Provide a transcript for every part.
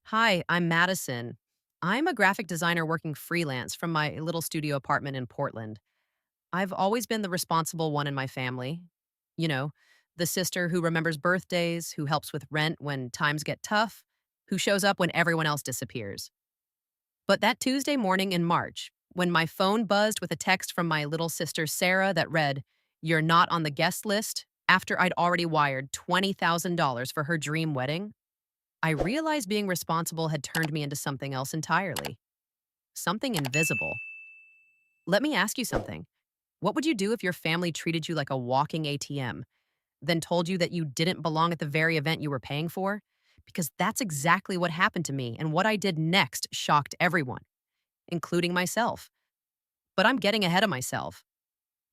Hi, I'm Madison. I'm a graphic designer working freelance from my little studio apartment in Portland. I've always been the responsible one in my family. You know, the sister who remembers birthdays, who helps with rent when times get tough, who shows up when everyone else disappears. But that Tuesday morning in March, when my phone buzzed with a text from my little sister Sarah that read, "You're not on the guest list," after I'd already wired $20,000 for her dream wedding, I realized being responsible had turned me into something else entirely, something invisible. Let me ask you something. What would you do if your family treated you like a walking ATM, then told you that you didn't belong at the very event you were paying for? Because that's exactly what happened to me, and what I did next shocked everyone, including myself. But I'm getting ahead of myself.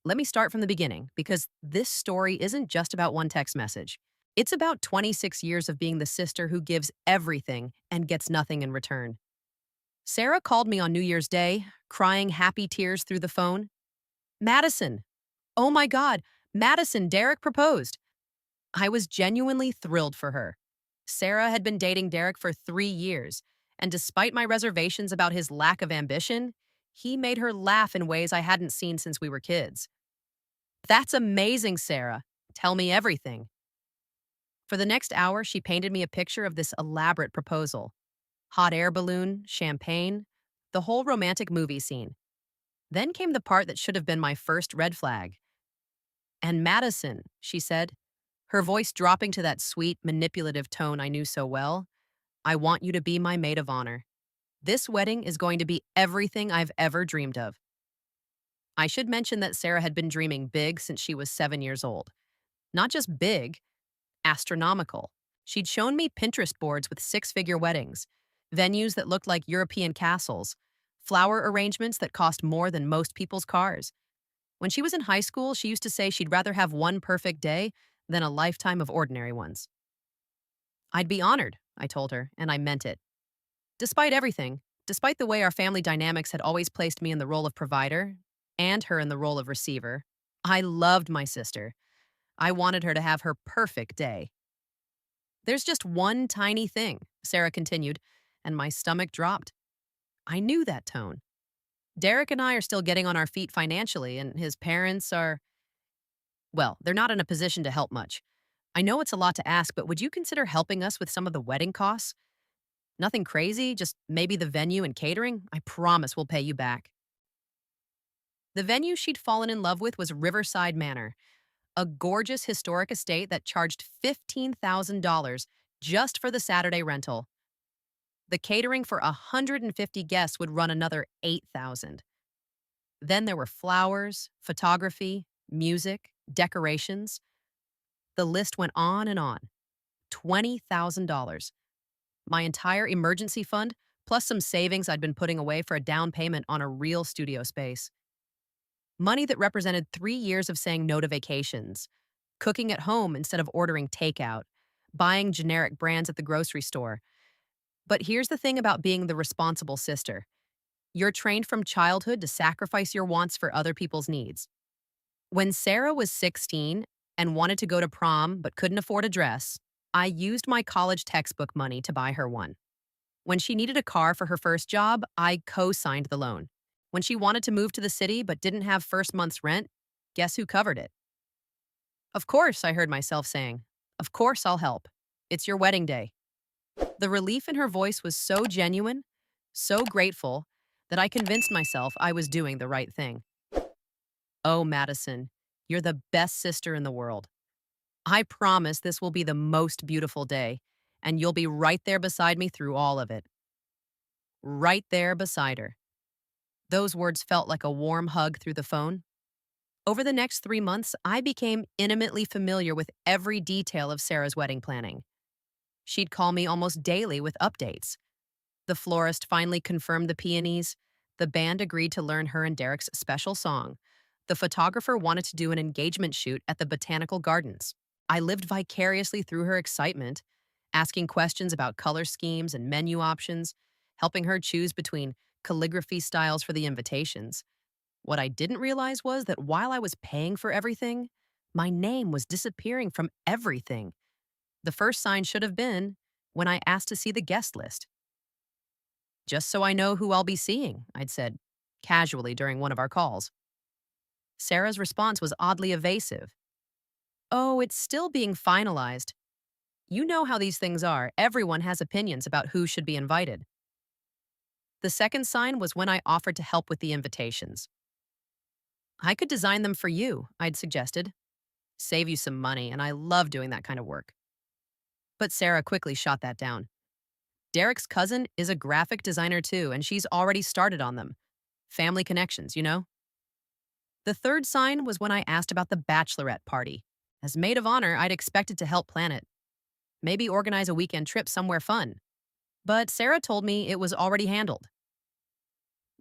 Let me start from the beginning, because this story isn't just about one text message. It's about 26 years of being the sister who gives everything and gets nothing in return. Sarah called me on New Year's Day, crying happy tears through the phone. Madison! Oh my God! Madison, Derek proposed! I was genuinely thrilled for her. Sarah had been dating Derek for 3 years, and despite my reservations about his lack of ambition, he made her laugh in ways I hadn't seen since we were kids. That's amazing, Sarah. Tell me everything. For the next hour, she painted me a picture of this elaborate proposal: hot air balloon, champagne, the whole romantic movie scene. Then came the part that should have been my first red flag. "And Madison," she said, her voice dropping to that sweet, manipulative tone I knew so well, "I want you to be my maid of honor. This wedding is going to be everything I've ever dreamed of." I should mention that Sarah had been dreaming big since she was 7 years old. Not just big, astronomical. She'd shown me Pinterest boards with six-figure weddings, venues that looked like European castles, flower arrangements that cost more than most people's cars. When she was in high school, she used to say she'd rather have one perfect day than a lifetime of ordinary ones. "I'd be honored," I told her, and I meant it. Despite everything, despite the way our family dynamics had always placed me in the role of provider and her in the role of receiver, I loved my sister. I wanted her to have her perfect day. "There's just one tiny thing," Sarah continued, and my stomach dropped. I knew that tone. "Derek and I are still getting on our feet financially, and his parents are, well, they're not in a position to help much. I know it's a lot to ask, but would you consider helping us with some of the wedding costs? Nothing crazy, just maybe the venue and catering. I promise we'll pay you back." The venue she'd fallen in love with was Riverside Manor, a gorgeous historic estate that charged $15,000 just for the Saturday rental. The catering for 150 guests would run another 8,000. Then there were flowers, photography, music, decorations. The list went on and on. $20,000. My entire emergency fund, plus some savings I'd been putting away for a down payment on a real studio space. Money that represented 3 years of saying no to vacations, cooking at home instead of ordering takeout, buying generic brands at the grocery store. But here's the thing about being the responsible sister: you're trained from childhood to sacrifice your wants for other people's needs. When Sarah was 16 and wanted to go to prom but couldn't afford a dress, I used my college textbook money to buy her one. When she needed a car for her first job, I co signed the loan. When she wanted to move to the city but didn't have first month's rent, guess who covered it? "Of course," I heard myself saying. "Of course I'll help. It's your wedding day." The relief in her voice was so genuine, so grateful, that I convinced myself I was doing the right thing. "Oh, Madison, you're the best sister in the world. I promise this will be the most beautiful day, and you'll be right there beside me through all of it." Right there beside her. Those words felt like a warm hug through the phone. Over the next 3 months, I became intimately familiar with every detail of Sarah's wedding planning. She'd call me almost daily with updates. The florist finally confirmed the peonies. The band agreed to learn her and Derek's special song. The photographer wanted to do an engagement shoot at the botanical gardens. I lived vicariously through her excitement, asking questions about color schemes and menu options, helping her choose between calligraphy styles for the invitations. What I didn't realize was that while I was paying for everything, my name was disappearing from everything. The first sign should have been when I asked to see the guest list. Just so I know who I'll be seeing, I'd said, casually during one of our calls. Sarah's response was oddly evasive. Oh, it's still being finalized. You know how these things are. Everyone has opinions about who should be invited. The second sign was when I offered to help with the invitations. I could design them for you, I'd suggested. Save you some money, and I love doing that kind of work. But Sarah quickly shot that down. Derek's cousin is a graphic designer too, and she's already started on them. Family connections, you know? The third sign was when I asked about the bachelorette party. As maid of honor, I'd expected to help plan it. Maybe organize a weekend trip somewhere fun. But Sarah told me it was already handled.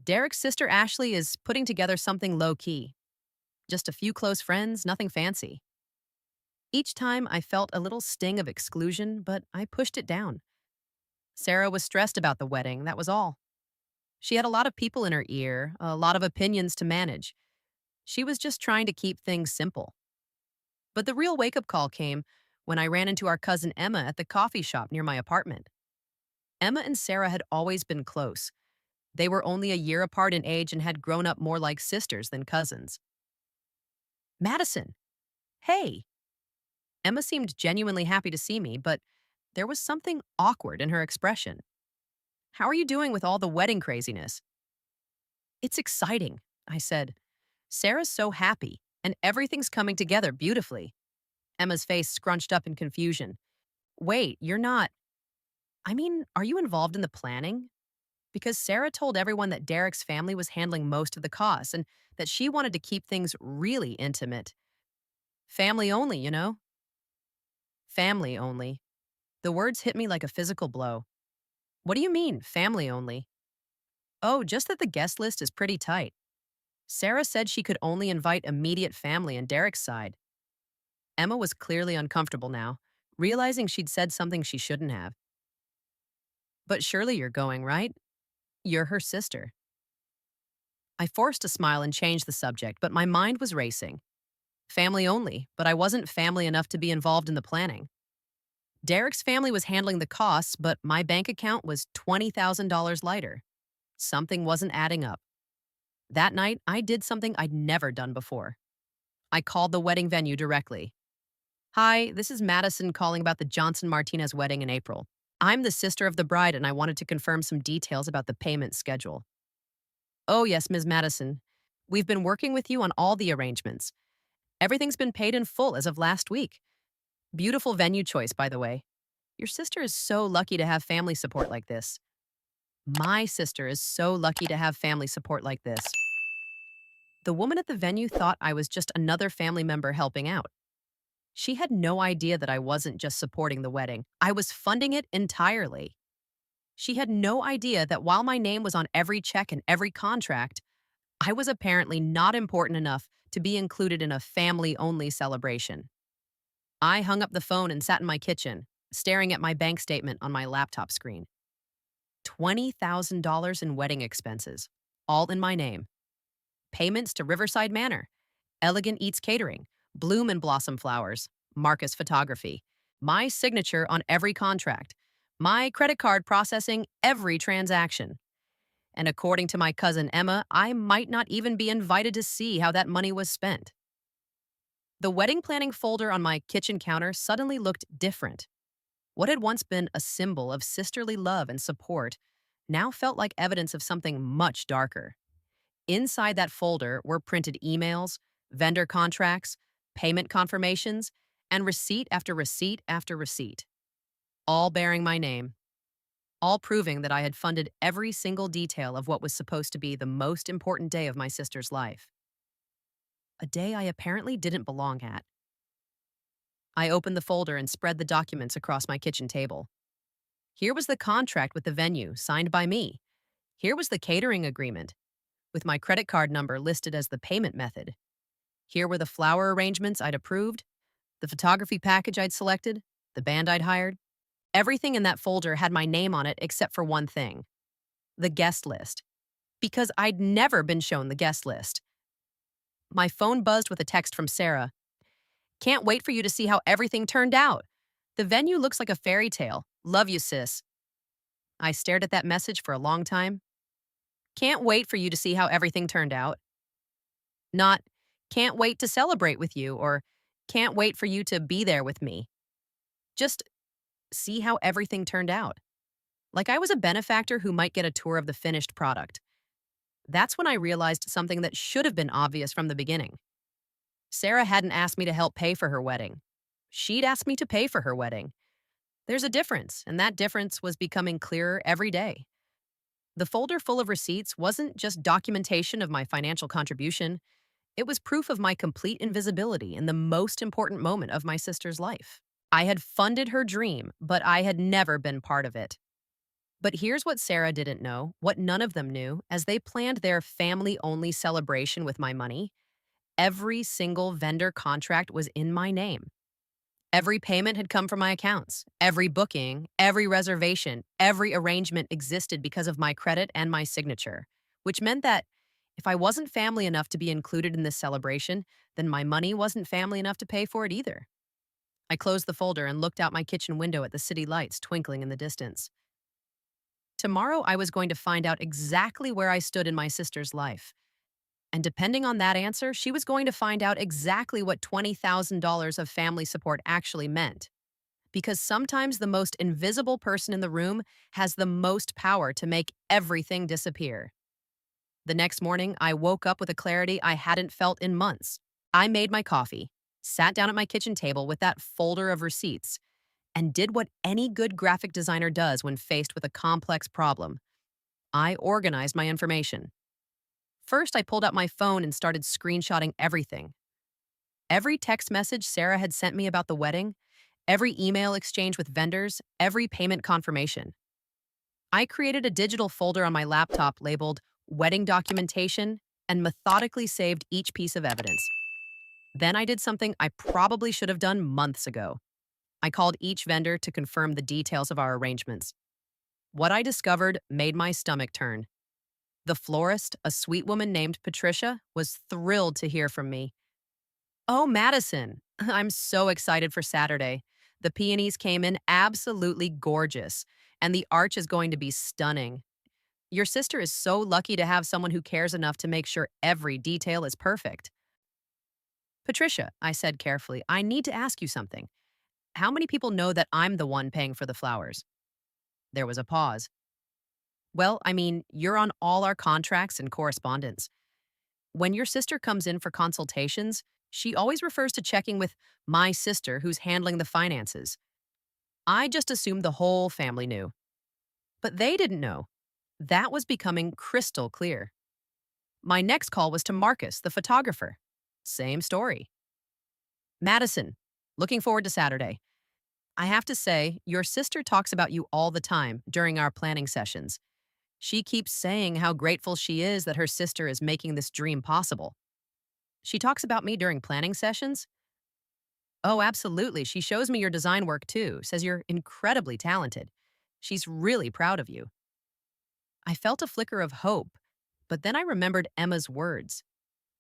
Derek's sister Ashley is putting together something low key. Just a few close friends, nothing fancy. Each time I felt a little sting of exclusion, but I pushed it down. Sarah was stressed about the wedding, that was all. She had a lot of people in her ear, a lot of opinions to manage. She was just trying to keep things simple. But the real wake up call came when I ran into our cousin Emma at the coffee shop near my apartment. Emma and Sarah had always been close. They were only a year apart in age and had grown up more like sisters than cousins. Madison, hey! Emma seemed genuinely happy to see me, but there was something awkward in her expression. How are you doing with all the wedding craziness? It's exciting, I said. Sarah's so happy, and everything's coming together beautifully. Emma's face scrunched up in confusion. Wait, you're not. I mean, are you involved in the planning? Because Sarah told everyone that Derek's family was handling most of the costs and that she wanted to keep things really intimate. Family only, you know? Family only. The words hit me like a physical blow. What do you mean, family only? Oh, just that the guest list is pretty tight. Sarah said she could only invite immediate family and Derek's side. Emma was clearly uncomfortable now, realizing she'd said something she shouldn't have. But surely you're going, right? You're her sister. I forced a smile and changed the subject, but my mind was racing. Family only, but I wasn't family enough to be involved in the planning. Derek's family was handling the costs, but my bank account was $20,000 lighter. Something wasn't adding up. That night, I did something I'd never done before. I called the wedding venue directly. Hi, this is Madison calling about the Johnson Martinez wedding in April. I'm the sister of the bride and I wanted to confirm some details about the payment schedule. Oh, yes, Ms. Madison. We've been working with you on all the arrangements. Everything's been paid in full as of last week. Beautiful venue choice, by the way. Your sister is so lucky to have family support like this. My sister is so lucky to have family support like this. The woman at the venue thought I was just another family member helping out. She had no idea that I wasn't just supporting the wedding. I was funding it entirely. She had no idea that while my name was on every check and every contract, I was apparently not important enough to be included in a family-only celebration. I hung up the phone and sat in my kitchen, staring at my bank statement on my laptop screen. $20,000 in wedding expenses, all in my name. Payments to Riverside Manor, Elegant Eats Catering, Bloom and Blossom Flowers, Marcus Photography, my signature on every contract, my credit card processing every transaction. And according to my cousin Emma, I might not even be invited to see how that money was spent. The wedding planning folder on my kitchen counter suddenly looked different. What had once been a symbol of sisterly love and support now felt like evidence of something much darker. Inside that folder were printed emails, vendor contracts, payment confirmations, and receipt after receipt after receipt, all bearing my name, all proving that I had funded every single detail of what was supposed to be the most important day of my sister's life. A day I apparently didn't belong at. I opened the folder and spread the documents across my kitchen table. Here was the contract with the venue, signed by me. Here was the catering agreement, with my credit card number listed as the payment method. Here were the flower arrangements I'd approved, the photography package I'd selected, the band I'd hired. Everything in that folder had my name on it except for one thing: the guest list. Because I'd never been shown the guest list. My phone buzzed with a text from Sarah. Can't wait for you to see how everything turned out. The venue looks like a fairy tale. Love you, sis. I stared at that message for a long time. Can't wait for you to see how everything turned out. Not, can't wait to celebrate with you, or can't wait for you to be there with me. Just see how everything turned out. Like I was a benefactor who might get a tour of the finished product. That's when I realized something that should have been obvious from the beginning. Sarah hadn't asked me to help pay for her wedding. She'd asked me to pay for her wedding. There's a difference, and that difference was becoming clearer every day. The folder full of receipts wasn't just documentation of my financial contribution, it was proof of my complete invisibility in the most important moment of my sister's life. I had funded her dream, but I had never been part of it. But here's what Sarah didn't know, what none of them knew, as they planned their family only celebration with my money. Every single vendor contract was in my name. Every payment had come from my accounts. Every booking, every reservation, every arrangement existed because of my credit and my signature, which meant that if I wasn't family enough to be included in this celebration, then my money wasn't family enough to pay for it either. I closed the folder and looked out my kitchen window at the city lights twinkling in the distance. Tomorrow, I was going to find out exactly where I stood in my sister's life. And depending on that answer, she was going to find out exactly what $20,000 of family support actually meant. Because sometimes the most invisible person in the room has the most power to make everything disappear. The next morning, I woke up with a clarity I hadn't felt in months. I made my coffee, sat down at my kitchen table with that folder of receipts, and did what any good graphic designer does when faced with a complex problem. I organized my information. First, I pulled out my phone and started screenshotting everything. Every text message Sarah had sent me about the wedding, every email exchange with vendors, every payment confirmation. I created a digital folder on my laptop labeled Wedding Documentation and methodically saved each piece of evidence. Then I did something I probably should have done months ago. I called each vendor to confirm the details of our arrangements. What I discovered made my stomach turn. The florist, a sweet woman named Patricia, was thrilled to hear from me. "Oh, Madison, I'm so excited for Saturday. The peonies came in absolutely gorgeous, and the arch is going to be stunning. Your sister is so lucky to have someone who cares enough to make sure every detail is perfect." "Patricia," I said carefully, "I need to ask you something. How many people know that I'm the one paying for the flowers?" There was a pause. "Well, I mean, you're on all our contracts and correspondence. When your sister comes in for consultations, she always refers to checking with my sister who's handling the finances. I just assumed the whole family knew. But they didn't know. That was becoming crystal clear. My next call was to Marcus, the photographer. Same story. "Madison, looking forward to Saturday. I have to say, your sister talks about you all the time during our planning sessions. She keeps saying how grateful she is that her sister is making this dream possible." "She talks about me during planning sessions?" "Oh, absolutely. She shows me your design work too, says you're incredibly talented. She's really proud of you." I felt a flicker of hope, but then I remembered Emma's words.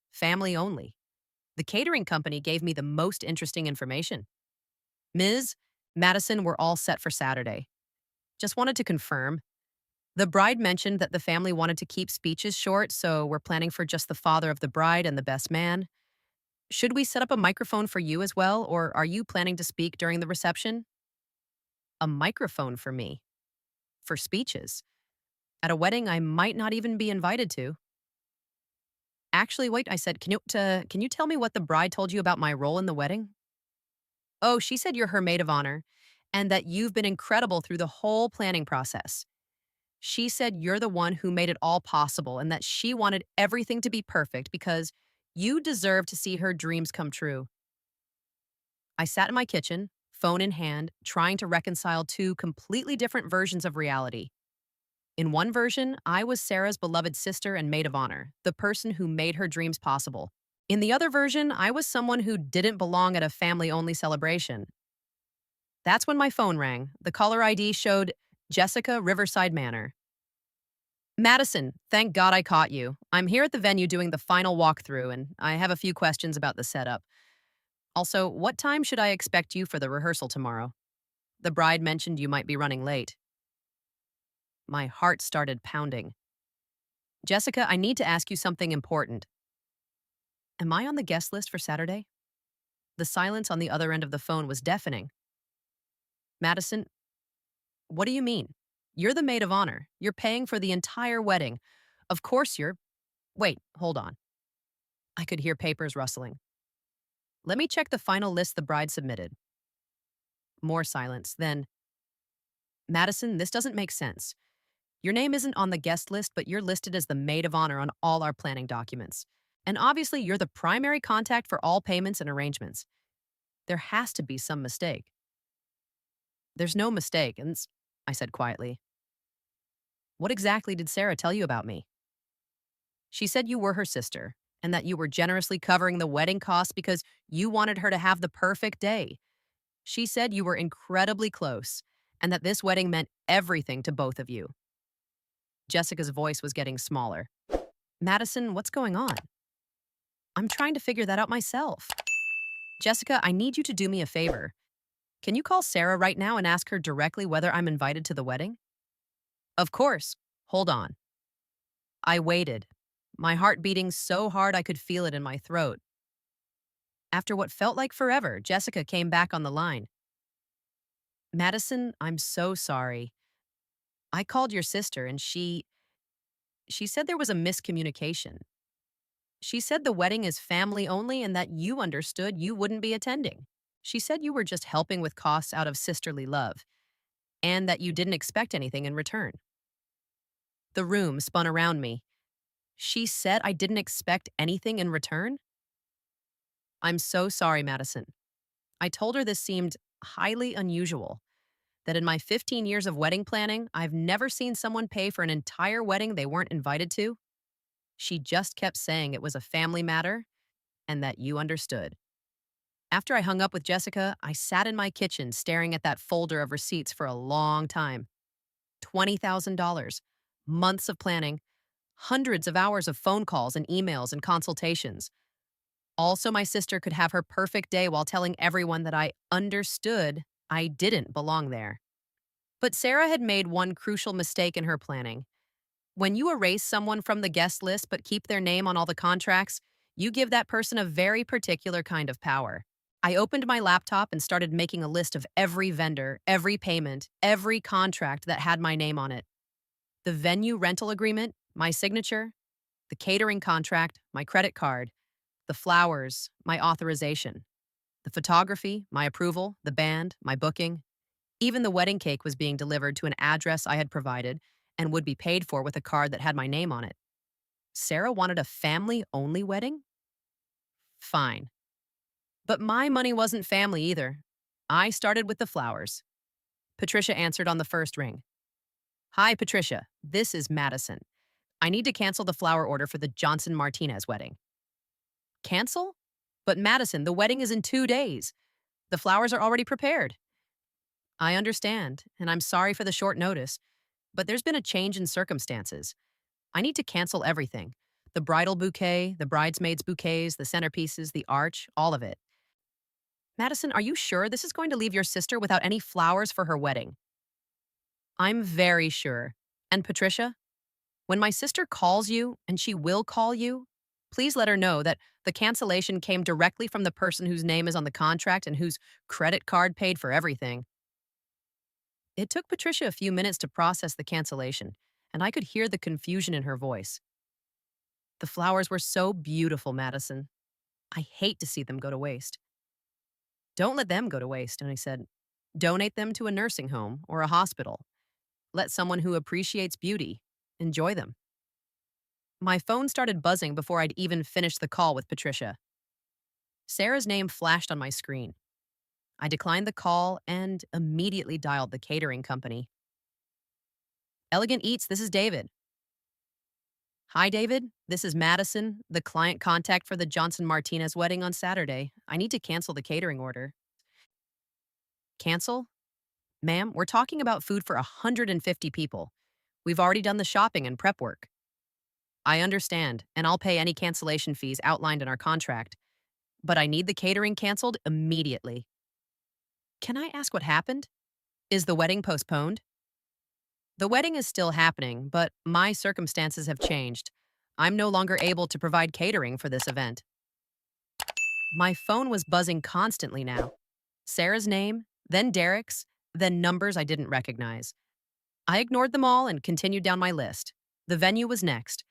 Family only. The catering company gave me the most interesting information. "Ms. Madison, we're all set for Saturday. Just wanted to confirm. The bride mentioned that the family wanted to keep speeches short, so we're planning for just the father of the bride and the best man. Should we set up a microphone for you as well, or are you planning to speak during the reception?" A microphone for me. For speeches. At a wedding I might not even be invited to. "Actually, wait," I said, can you tell me what the bride told you about my role in the wedding?" "Oh, she said you're her maid of honor, and that you've been incredible through the whole planning process. She said you're the one who made it all possible and that she wanted everything to be perfect because you deserve to see her dreams come true." I sat in my kitchen, phone in hand, trying to reconcile two completely different versions of reality. In one version, I was Sarah's beloved sister and maid of honor, the person who made her dreams possible. In the other version, I was someone who didn't belong at a family-only celebration. That's when my phone rang. The caller ID showed Jessica, Riverside Manor. "Madison, thank God I caught you. I'm here at the venue doing the final walkthrough, and I have a few questions about the setup. Also, what time should I expect you for the rehearsal tomorrow? The bride mentioned you might be running late." My heart started pounding. Jessica, I need to ask you something important. Am I on the guest list for Saturday? The silence on the other end of the phone was deafening. Madison, what do you mean? You're the maid of honor. You're paying for the entire wedding. Of course you're. Wait, hold on. I could hear papers rustling. Let me check the final list the bride submitted. More silence. Then, Madison, this doesn't make sense. Your name isn't on the guest list, but you're listed as the maid of honor on all our planning documents. And obviously, you're the primary contact for all payments and arrangements. There has to be some mistake. There's no mistake, I said quietly. What exactly did Sarah tell you about me? She said you were her sister and that you were generously covering the wedding costs because you wanted her to have the perfect day. She said you were incredibly close and that this wedding meant everything to both of you. Jessica's voice was getting smaller. Madison, what's going on? I'm trying to figure that out myself. Jessica, I need you to do me a favor. Can you call Sarah right now and ask her directly whether I'm invited to the wedding? Of course. Hold on. I waited, my heart beating so hard I could feel it in my throat. After what felt like forever, Jessica came back on the line. Madison, I'm so sorry. I called your sister and she said there was a miscommunication. She said the wedding is family only and that you understood you wouldn't be attending. She said you were just helping with costs out of sisterly love and that you didn't expect anything in return. The room spun around me. She said I didn't expect anything in return? I'm so sorry, Madison. I told her this seemed highly unusual, that in my 15 years of wedding planning, I've never seen someone pay for an entire wedding they weren't invited to. She just kept saying it was a family matter and that you understood. After I hung up with Jessica, I sat in my kitchen staring at that folder of receipts for a long time. $20,000, months of planning, hundreds of hours of phone calls and emails and consultations. Also, my sister could have her perfect day while telling everyone that I understood I didn't belong there. But Sarah had made one crucial mistake in her planning. When you erase someone from the guest list but keep their name on all the contracts, you give that person a very particular kind of power. I opened my laptop and started making a list of every vendor, every payment, every contract that had my name on it. The venue rental agreement, my signature, the catering contract, my credit card, the flowers, my authorization, the photography, my approval, the band, my booking. Even the wedding cake was being delivered to an address I had provided and would be paid for with a card that had my name on it. Sarah wanted a family-only wedding? Fine. But my money wasn't family either. I started with the flowers. Patricia answered on the first ring. Hi, Patricia. This is Madison. I need to cancel the flower order for the Johnson Martinez wedding. Cancel? But Madison, the wedding is in 2 days. The flowers are already prepared. I understand, and I'm sorry for the short notice, but there's been a change in circumstances. I need to cancel everything. The bridal bouquet, the bridesmaids' bouquets, the centerpieces, the arch, all of it. Madison, are you sure this is going to leave your sister without any flowers for her wedding? I'm very sure. And Patricia, when my sister calls you, and she will call you, please let her know that the cancellation came directly from the person whose name is on the contract and whose credit card paid for everything. It took Patricia a few minutes to process the cancellation, and I could hear the confusion in her voice. The flowers were so beautiful, Madison. I hate to see them go to waste. Don't let them go to waste, and I said. Donate them to a nursing home or a hospital. Let someone who appreciates beauty enjoy them. My phone started buzzing before I'd even finished the call with Patricia. Sarah's name flashed on my screen. I declined the call and immediately dialed the catering company. Elegant Eats, this is David. Hi, David. This is Madison, the client contact for the Johnson Martinez wedding on Saturday. I need to cancel the catering order. Cancel? Ma'am, we're talking about food for 150 people. We've already done the shopping and prep work. I understand, and I'll pay any cancellation fees outlined in our contract. But I need the catering canceled immediately. Can I ask what happened? Is the wedding postponed? The wedding is still happening, but my circumstances have changed. I'm no longer able to provide catering for this event. My phone was buzzing constantly now. Sarah's name, then Derek's, then numbers I didn't recognize. I ignored them all and continued down my list. The venue was next.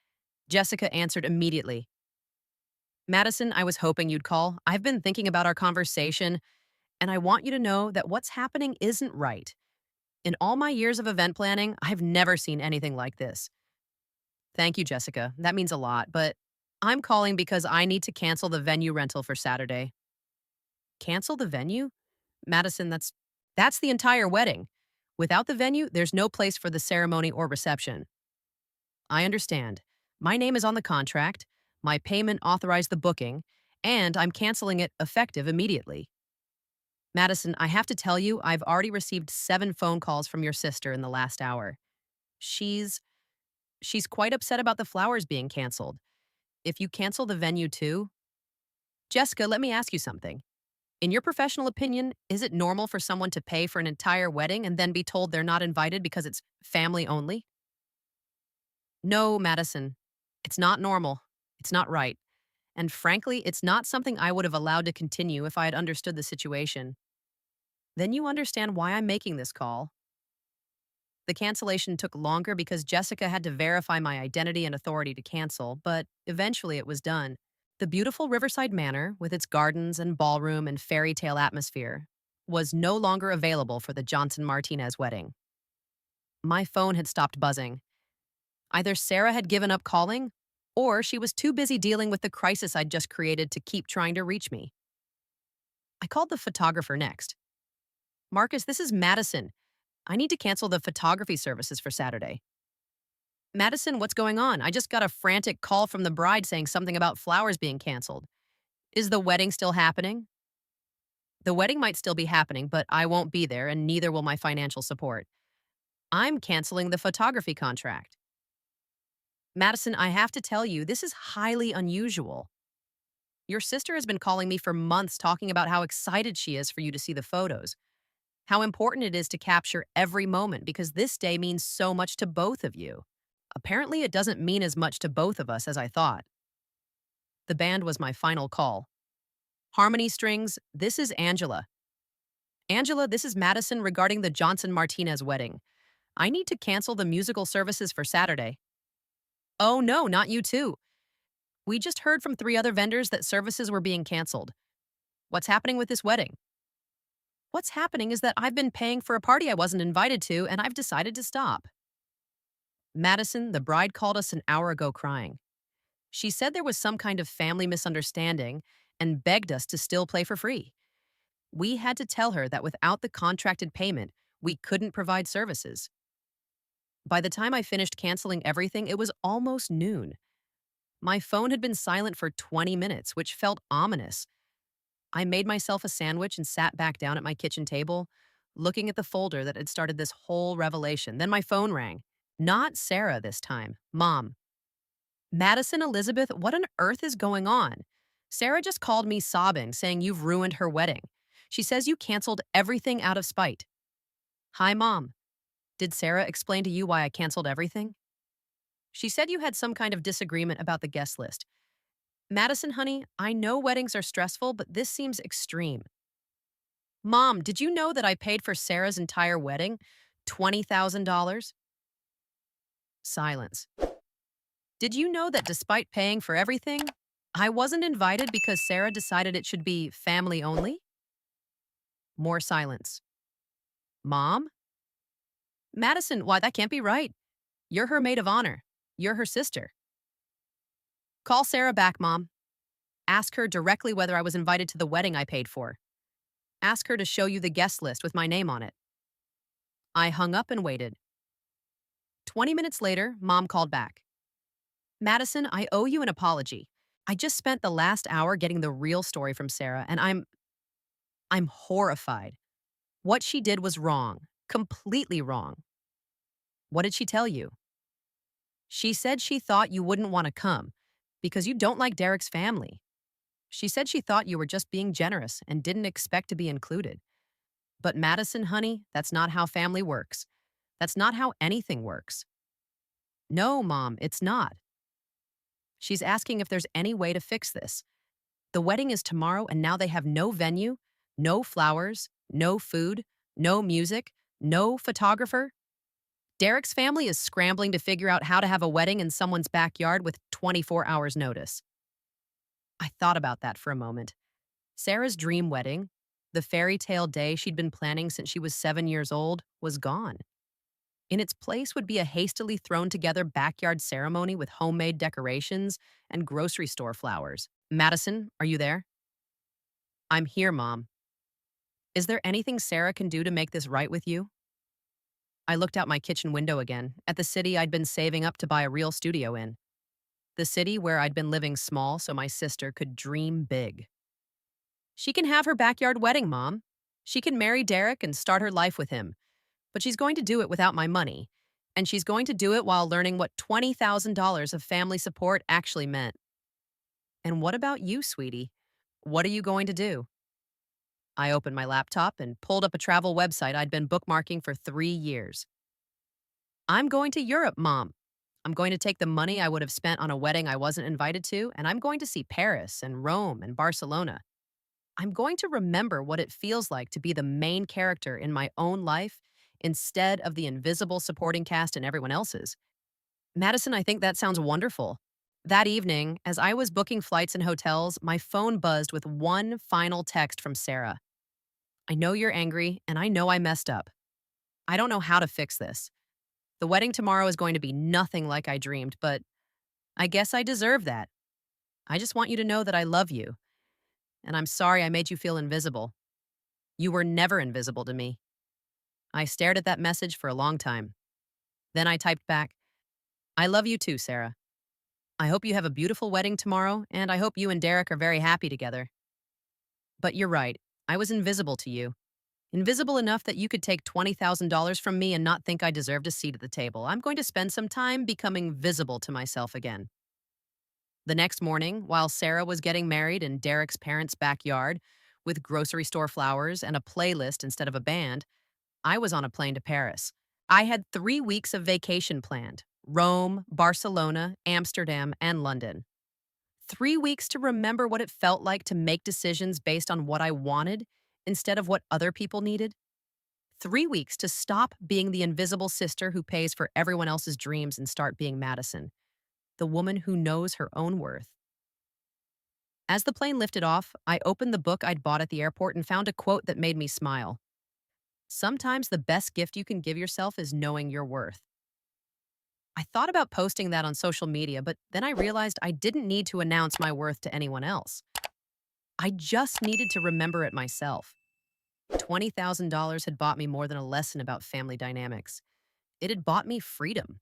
Jessica answered immediately. Madison, I was hoping you'd call. I've been thinking about our conversation, and I want you to know that what's happening isn't right. In all my years of event planning, I've never seen anything like this. Thank you, Jessica. That means a lot, but I'm calling because I need to cancel the venue rental for Saturday. Cancel the venue? Madison, that's the entire wedding. Without the venue, there's no place for the ceremony or reception. I understand. My name is on the contract, my payment authorized the booking, and I'm canceling it effective immediately. Madison, I have to tell you, I've already received 7 phone calls from your sister in the last hour. She's she's quite upset about the flowers being canceled. If you cancel the venue too, Jessica, let me ask you something. In your professional opinion, is it normal for someone to pay for an entire wedding and then be told they're not invited because it's family only? No, Madison. It's not normal. It's not right. And frankly, it's not something I would have allowed to continue if I had understood the situation. Then you understand why I'm making this call. The cancellation took longer because Jessica had to verify my identity and authority to cancel, but eventually it was done. The beautiful Riverside Manor, with its gardens and ballroom and fairy tale atmosphere, was no longer available for the Johnson Martinez wedding. My phone had stopped buzzing. Either Sarah had given up calling, or she was too busy dealing with the crisis I'd just created to keep trying to reach me. I called the photographer next. Marcus, this is Madison. I need to cancel the photography services for Saturday. Madison, what's going on? I just got a frantic call from the bride saying something about flowers being canceled. Is the wedding still happening? The wedding might still be happening, but I won't be there, and neither will my financial support. I'm canceling the photography contract. Madison, I have to tell you, this is highly unusual. Your sister has been calling me for months talking about how excited she is for you to see the photos, how important it is to capture every moment because this day means so much to both of you. Apparently, it doesn't mean as much to both of us as I thought. The band was my final call. Harmony strings, this is Angela. Angela, this is Madison regarding the Johnson Martinez wedding. I need to cancel the musical services for Saturday. Oh no, not you too. We just heard from 3 other vendors that services were being canceled. What's happening with this wedding? What's happening is that I've been paying for a party I wasn't invited to, and I've decided to stop. Madison, the bride called us an hour ago crying. She said there was some kind of family misunderstanding and begged us to still play for free. We had to tell her that without the contracted payment, we couldn't provide services. By the time I finished canceling everything, it was almost noon. My phone had been silent for 20 minutes, which felt ominous. I made myself a sandwich and sat back down at my kitchen table, looking at the folder that had started this whole revelation. Then my phone rang. Not Sarah this time. Mom. Madison Elizabeth, what on earth is going on? Sarah just called me sobbing, saying you've ruined her wedding. She says you canceled everything out of spite. Hi, Mom. Did Sarah explain to you why I canceled everything? She said you had some kind of disagreement about the guest list. Madison, honey, I know weddings are stressful, but this seems extreme. Mom, did you know that I paid for Sarah's entire wedding? $20,000? Silence. Did you know that despite paying for everything, I wasn't invited because Sarah decided it should be family only? More silence. Mom? Madison, why, that can't be right. You're her maid of honor. You're her sister. Call Sarah back, Mom. Ask her directly whether I was invited to the wedding I paid for. Ask her to show you the guest list with my name on it. I hung up and waited. 20 minutes later, Mom called back. Madison, I owe you an apology. I just spent the last hour getting the real story from Sarah, and I'm horrified. What she did was wrong. Completely wrong. What did she tell you? She said she thought you wouldn't want to come because you don't like Derek's family. She said she thought you were just being generous and didn't expect to be included. But Madison, honey, that's not how family works. That's not how anything works. No, Mom, it's not. She's asking if there's any way to fix this. The wedding is tomorrow, and now they have no venue, no flowers, no food, no music, no photographer. Derek's family is scrambling to figure out how to have a wedding in someone's backyard with 24 hours' notice. I thought about that for a moment. Sarah's dream wedding, the fairy tale day she'd been planning since she was 7 years old, was gone. In its place would be a hastily thrown together backyard ceremony with homemade decorations and grocery store flowers. Madison, are you there? I'm here, Mom. Is there anything Sarah can do to make this right with you? I looked out my kitchen window again, at the city I'd been saving up to buy a real studio in. The city where I'd been living small so my sister could dream big. She can have her backyard wedding, Mom. She can marry Derek and start her life with him. But she's going to do it without my money. And she's going to do it while learning what $20,000 of family support actually meant. And what about you, sweetie? What are you going to do? I opened my laptop and pulled up a travel website I'd been bookmarking for 3 years. I'm going to Europe, Mom. I'm going to take the money I would have spent on a wedding I wasn't invited to, and I'm going to see Paris and Rome and Barcelona. I'm going to remember what it feels like to be the main character in my own life instead of the invisible supporting cast in everyone else's. Madison, I think that sounds wonderful. That evening, as I was booking flights and hotels, my phone buzzed with one final text from Sarah. I know you're angry, and I know I messed up. I don't know how to fix this. The wedding tomorrow is going to be nothing like I dreamed, but I guess I deserve that. I just want you to know that I love you, and I'm sorry I made you feel invisible. You were never invisible to me. I stared at that message for a long time. Then I typed back, I love you too, Sarah. I hope you have a beautiful wedding tomorrow, and I hope you and Derek are very happy together. But you're right, I was invisible to you. Invisible enough that you could take $20,000 from me and not think I deserved a seat at the table. I'm going to spend some time becoming visible to myself again. The next morning, while Sarah was getting married in Derek's parents' backyard, with grocery store flowers and a playlist instead of a band, I was on a plane to Paris. I had 3 weeks of vacation planned: Rome, Barcelona, Amsterdam, and London. 3 weeks to remember what it felt like to make decisions based on what I wanted instead of what other people needed. 3 weeks to stop being the invisible sister who pays for everyone else's dreams and start being Madison, the woman who knows her own worth. As the plane lifted off, I opened the book I'd bought at the airport and found a quote that made me smile. Sometimes the best gift you can give yourself is knowing your worth. I thought about posting that on social media, but then I realized I didn't need to announce my worth to anyone else. I just needed to remember it myself. $20,000 had bought me more than a lesson about family dynamics. It had bought me freedom.